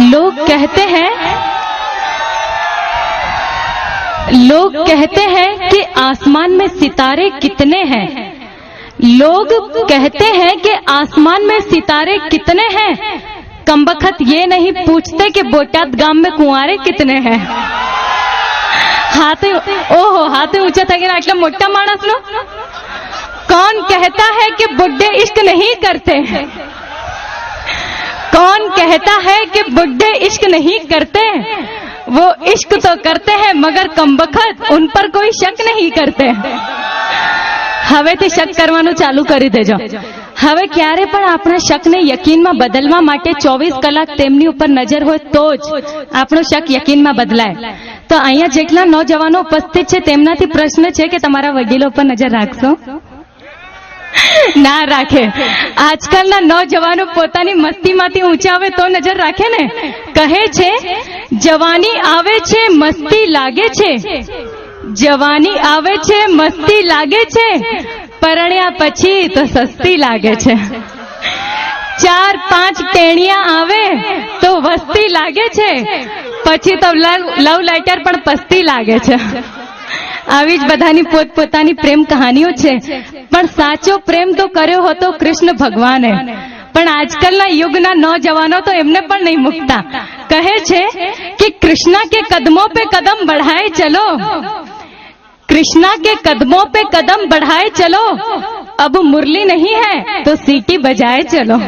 लोग कहते हैं कि आसमान में सितारे कितने हैं। लोग कहते हैं कि आसमान में सितारे कितने हैं, कमबख्त ये नहीं पूछते कि बोटाद गांव में कुंवारे कितने हैं। हाथ ऊंचा था कि आटला मोटा मानस नो। कौन कहता है कि बुड्ढे इश्क नहीं करते हैं? कौन कहता है कि बुड्ढे इश्क नहीं करते? वो इश्क तो करते हैं मगर कमबख्त उन पर कोई शक नहीं करते। હવેથી શક કરવાનું ચાલુ કરી દેજો। હવે ક્યારે પણ આપણા શકને યકીનમાં બદલવા માટે 24 કલાક તેમની ઉપર નજર હોય તો જ આપણો શક યકીનમાં બદલાય। તો અહીંયા જેટલા નોજવાનો ઉપસ્થિત છે તેમનાથી પ્રશ્ન છે કે તમારા વડીલો પર નજર રાખશો? ના રાખે। આજકાલના નોજવાનો પોતાની મસ્તીમાંથી ઊંચા આવે તો નજર રાખે ને। કહે છે જવાની આવે છે મસ્તી લાગે છે, જવાની આવે છે મસ્તી લાગે છે, પરણ્યા પછી તો સસ્તી લાગે છે। 4-5 ટેણિયા આવે તો વસ્તી લાગે છે, પછી તો લવ લેટર પણ પસ્તી લાગે છે। આવી જ બધાની પોતપોતાની પ્રેમ કહાનીઓ છે, પણ સાચો પ્રેમ તો કર્યો હતો કૃષ્ણ ભગવાને। પણ આજકાલના યુગના નौजवानों तो એમને પણ નહીં મુકતા। કહે છે કે કૃષ્ણ કે કદમોं पे कदम बढ़ाए चलो, कृष्णा के कदमों पे कदम बढ़ाए चलो, अब मुरली नहीं है तो सीटी बजाए चलो।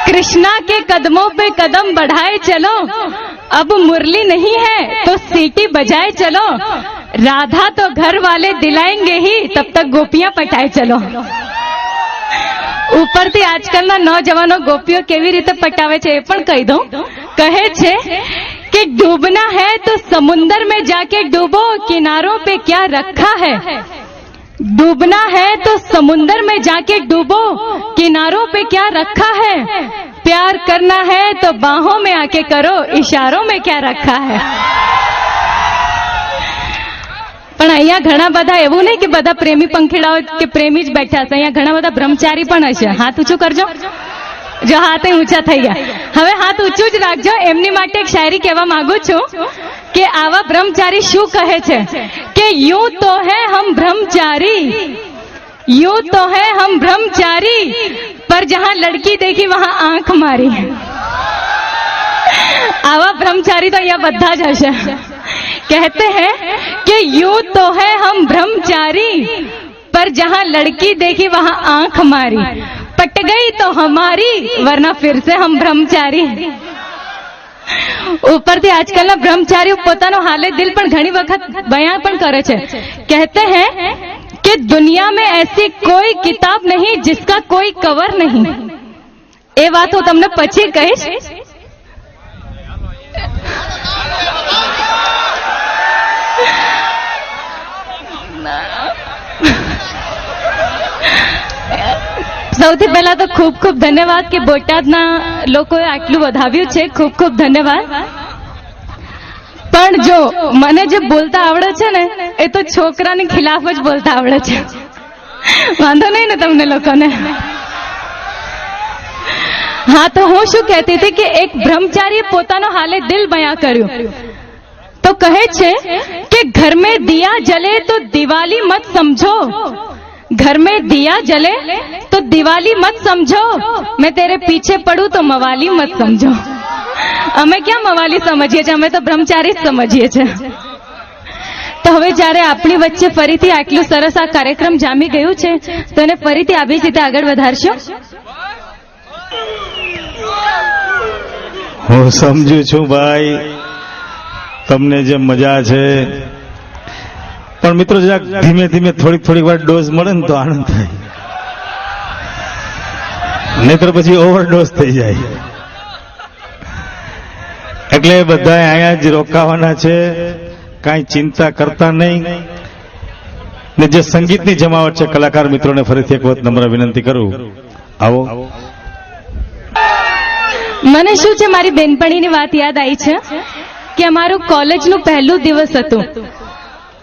कृष्णा के कदमों पे कदम बढ़ाए चलो, अब मुरली नहीं है तो सीटी बजाए चलो, राधा तो घर वाले दिलाएंगे ही तब तक गोपियां पटाए चलो। ઉપરથી આજકાલના નौजवानो गोपियों કેવી રીતે પટાવે છે એ પણ કહી દઉં। કહે છે कि डूबना है तो समुंदर में जाके डूबो, किनारों पे क्या रखा है। डूबना है तो समुंदर में जाके डूबो, किनारों पे क्या रखा है। प्यार करना है तो बाहों में आके करो, इशारों में क्या रखा है। પણ અહીંયા ઘણા બધા એવું નહીં કે બધા પ્રેમી પંખીડાઓ કે પ્રેમી જ બેઠા છે। અહીંયા ઘણા બધા બ્રહ્મચારી પણ હશે। હાથ ઊંચું કરજો। જો હાથ ઊંચા થઈ ગયા, હવે હાથ ઊંચું જ રાખજો। એમની માટે એક શાયરી કહેવા માંગુ છું કે આવા બ્રહ્મચારી શું કહે છે કે यूं तो है हम ब्रह्मचारी, यूं तो है हम ब्रह्मचारी, पर जहां लड़की देखी वहां आंख मारी। आवा ब्रह्मचारी तो यहाँ બધા જ હશે। कहते हैं कि यूं तो है हम ब्रह्मचारी, पर जहां लड़की देखी वहां आंख मारी, पट गई तो हमारी वरना फिर से हम ब्रह्मचारी। ઉપરથી આજકાલના બ્રહ્મચારીઓ પોતાનો હાલે દિલ પણ ઘણી વખત બયાન પણ કરે છે। कहते हैं कि दुनिया में ऐसी कोई किताब नहीं जिसका कोई कवर नहीं। એ વાત હું તમને પછી કહીશ। સૌથી પહેલા તો ખૂબ ખૂબ ધન્યવાદ કે બોટાદના લોકોએ આટલું વધાવ્યું છે। ખૂબ ખૂબ ધન્યવાદ। પણ જો મને જે બોલતા આવડે છે ને એ તો છોકરાની ખિલાફ જ બોલતા આવડે છે। વાંધો નહીં ને તમને લોકોને? હા, તો હું શું કહેતી હતી કે એક બ્રહ્મચારીએ પોતાનો હાલે દિલ બયાં કર્યું। તો કહે છે કે ઘર में दिया जले तो दिवाली मत समझो, घर में दिया जले तो दिवाली मत समझो, मैं तेरे पीछे पड़ू तो मवाली मत समझो। અમે ક્યાં મવાલી સમજીએ છીએ, અમે તો બ્રહ્મચારી જ સમજીએ છીએ। તો હવે જ્યારે આપણી વચ્ચે ફરીથી આટલું સરસ આ કાર્યક્રમ જામી ગયું છે તો એને ફરીથી આવી જ રીતે આગળ વધારશો। હું સમજુ છું ભાઈ તમને જે મજા છે, પણ મિત્રો જરાક ધીમે ધીમે થોડીક વાર ડોઝ મળે ને તો આનંદ થાય, નહીતર પછી ઓવરડોઝ થઈ જાય। એટલે બધા અહીંયા જ રોકાવાના છે, કાંઈ ચિંતા કરતા નહીં। ને જે સંગીતની જમાવટ છે કલાકાર મિત્રોને ફરીથી એક વખત નમ્ર વિનંતી કરું, આવો। મને શું છે, મારી બેનપણીની વાત યાદ આવી છે कि हमारू कॉलेज નું पहलू दिवस હતું।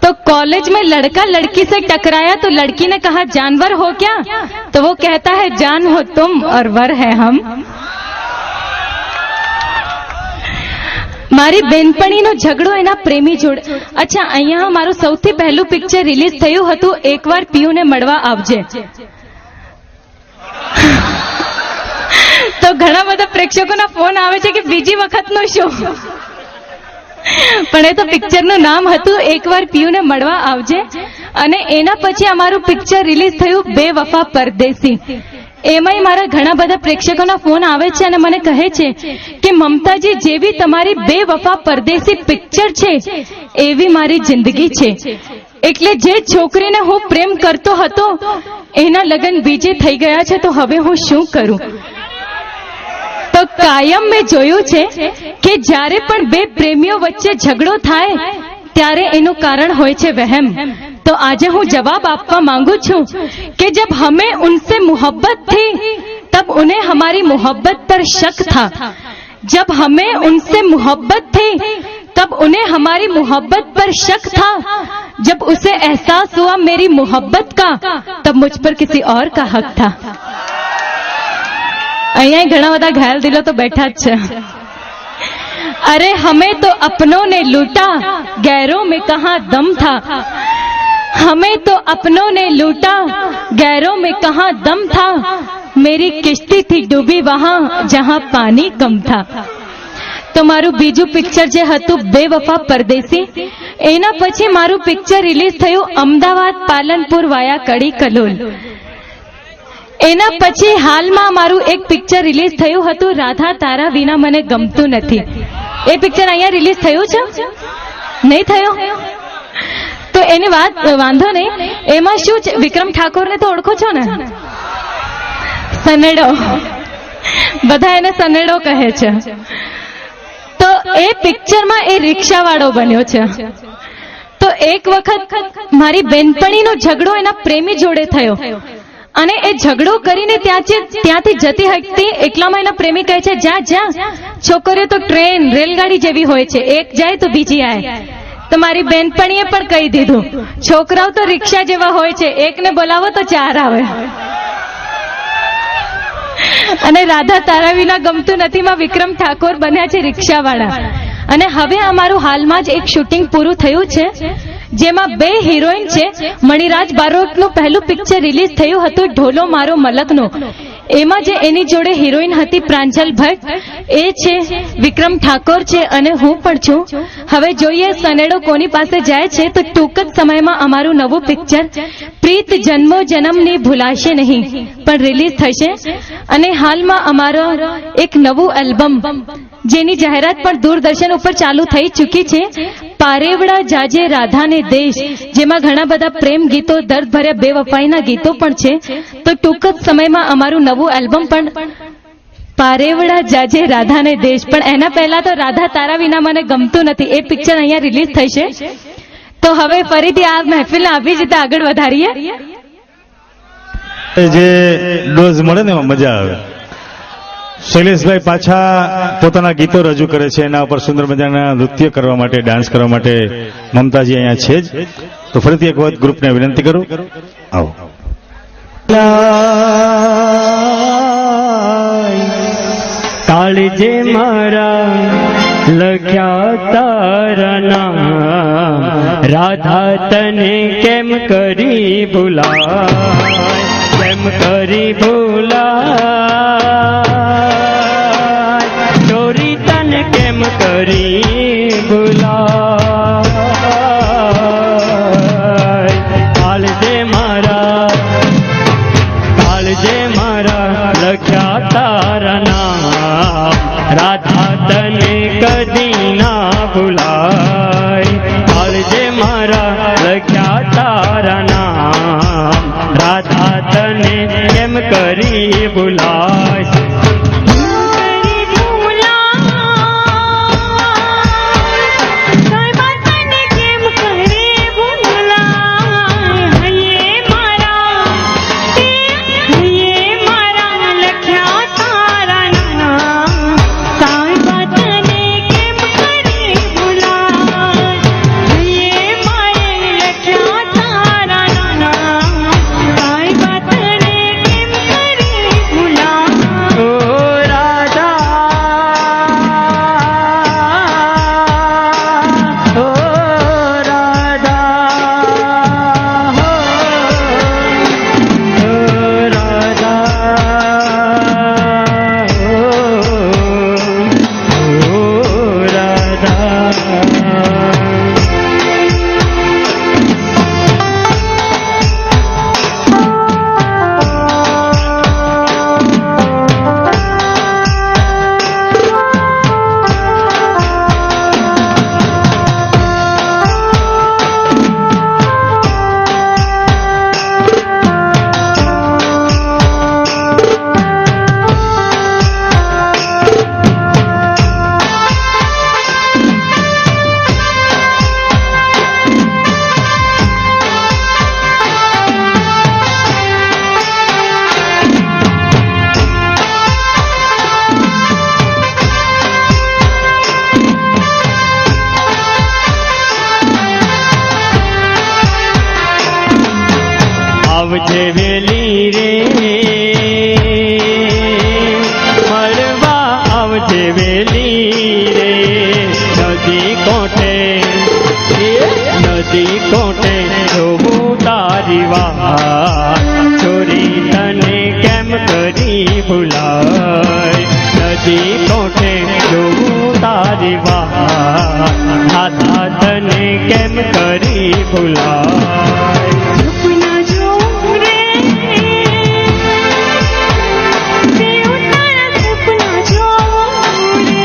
तो कॉलेज में लड़का लड़की से टकराया तो लड़की ने कहा जानवर हो क्या, तो वो कहता है जान हो तुम और वर है हम। મારી બેનપણીનો ઝઘડો એના પ્રેમી જોડે. અચ્છા, અહીંયા મારું સૌથી પહેલું પિક્ચર રિલીઝ થયું હતું એકવાર પિયુને મળવા આવજે. તો ઘણા બધા પ્રેક્ષકોના ફોન આવે છે કે બીજી વખતનો શો, પણ એ તો પિક્ચરનું નામ હતું એકવાર પિયુને મળવા આવજે. અને એના પછી અમારું પિક્ચર રિલીઝ થયું બેવફા પરદેસી. એમાંય મારા ઘણા બધા પ્રેક્ષકોના ફોન આવે છે અને મને કહે છે કે મમતાજી, જેવી તમારી બેવફા પરદેસી પિક્ચર છે એવી મારી જિંદગી છે. એટલે જે છોકરીને હું પ્રેમ કરતો હતો એના લગ્ન બીજે થઈ ગયા છે, તો હવે હું શું કરું? તો કાયમ મેં જોયું છે કે જ્યારે પણ બે પ્રેમીઓ વચ્ચે ઝઘડો થાય ત્યારે એનું કારણ હોય છે વહેમ. तो आज हूँ जवाब आपका मांगू छू कि जब हमें उनसे मोहब्बत थी तब उन्हें हमारी मोहब्बत पर शक था. जब हमें उनसे मोहब्बत थी तब उन्हें हमारी मोहब्बत पर शक था. जब उसे एहसास हुआ मेरी मोहब्बत का तब मुझ पर किसी और का हक था. અહીંયા ઘણા બધા ઘાયલ દિલો તો બેઠા જ છે. अरे हमें तो अपनों ने लूटा, गैरों में कहाँ दम था. हमें तो अपनों ने लूटा, गैरों में कहाँ दम था. मेरी किश्ती थी डूबी वहां जहां पानी कम था. तो मारू बीजू पिक्चर जे हतु बेवफा परदेसी. एना पछी मारू पिक्चर रिलीज थयुं अमदावाद पालनपुर वाया कड़ी कलोल. एना पछी हालमां मारू एक पिक्चर रिलीज थयुं हतुं राधा तारा विना मने गमतुं नथी. ए पिक्चर अहींया रिलीज थयुं छे? नहीं थयुं? तो एनी बात वांधो नहीं. एमां शुं छे, विक्रम ठाकोर ने तो ओळखो छो ने, सनेडो, बधा एने सनेडो कहे छे. तो ए पिक्चर में ए रिक्शावाळो बन्यो छे. तो एक वखत मारी बेनपणीनो झगड़ो एना प्रेमी जोड़े थयो અને એ ઝઘડો કરીને ત્યાંથી જતી હતી એટલામાં એના પ્રેમી કહે છે જા જા, છોકરીઓ તો ટ્રેન રેલગાડી જેવી હોય છે, એક જાય તો બીજી આવે. તો મારી બેનપણીએ પણ કહી દીધું છોકરાઓ તો રિક્ષા જેવા હોય છે, એકને બોલાવો તો ચાર આવે. અને રાધા તારા વિના ગમતું નથી માં વિક્રમ ઠાકોર બન્યા છે રિક્ષાવાળા. અને હવે અમારું હાલમાં જ એક શૂટિંગ પૂરું થયું છે જેમાં બે હિરોઈન છે. મણિરાજ બારોટનું પહેલું પિક્ચર રિલીઝ થયું હતું ઢોલો મારો મલકનો. એમાં જે એની જોડે હિરોઈન હતી પ્રાંજલ ભટ્ટ, એ છે વિક્રમ ઠાકોર છે અને હું પણ છું. હવે જોઈએ સનેડો કોની પાસે જાય છે. તો ટૂંક જ સમયમાં અમારું નવું પિક્ચર પ્રીત જન્મો જન્મની ભૂલાશે નહીં પણ રિલીઝ થશે. અને હાલમાં અમારો એક નવું એલ્બમ જેની જાહેરાત પણ દૂરદર્શન ઉપર ચાલુ થઈ ચૂકી છે, પારેવડા જાજે રાધાને દેશ, જેમાં ઘણા બધા પ્રેમ ગીતો, દર્દ ભર્યા બેવફાઈના ગીતો પણ છે. તો ટૂંક જ સમયમાં અમારું નવું એલ્બમ પણ પારેવડા જાજે રાધાને દેશ. પણ એના પહેલા તો રાધા તારા વિના મને ગમતું નથી એ પિક્ચર અહીંયા રિલીઝ થશે. તો હવે ફરીથી આ મહેફિલને આવી રીતે આગળ વધારીએ. જે ડોઝ મળે ને એમાં મજા આવે. શૈલેષભાઈ પાછા પોતાના ગીતો રજૂ કરે છે, એના ઉપર સુંદર મજાના નૃત્ય કરવા માટે, ડાન્સ કરવા માટે મમતાજી અહીંયા છે જ. તો ફરીથી એક વખત ગ્રુપને વિનંતી કરું, આવો. કાળજે મારા લખ્યા તારા નામ, રાધા તને કેમ કરી ભૂલાય, કેમ કરી ભૂલાય, ચોરી તને કેમ કરી ભૂલાય. કાળજે મારા લખ્યા તારા નામ, રાધા તને કદી ના ભૂલાય. કાળજે મારા લખ્યા તારા નામ, રાધા તને કેમ કરી ભૂલાય. છે વેલી રે નદી કોઠે જોવું તારી વાત છોરી તને કેમ કરી ભૂલાય નદી કોઠે જોવું તારી વાત દાદા તને કેમ કરી ભૂલાય સપના જોઉં રે દેવ તારા સપના જોઉં રે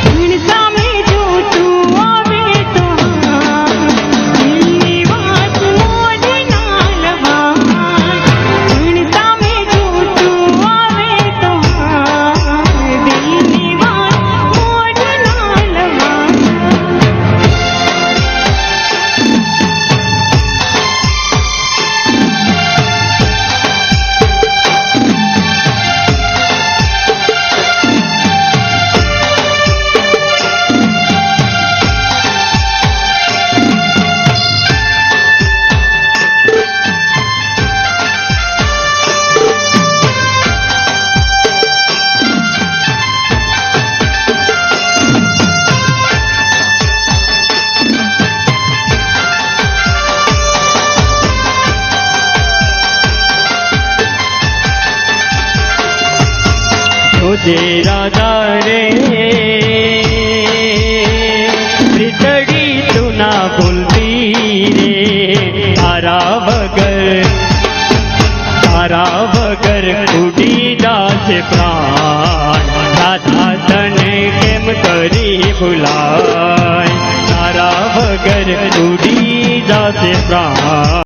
પણ સામે જો તું આવે તો દિલની વાત મોઢે ના લવાય પણ સામે જો તું આવે તો દિલની વાત મોઢે ના લવાય જોજે રાધા રે પ્રીતડી તું ના ભૂલતી રે તારા વગર ઉડી જાશે પ્રાણ રાધા તને કેમ કરી ભૂલાય તારા વગર ઉડી જાશે પ્રાણ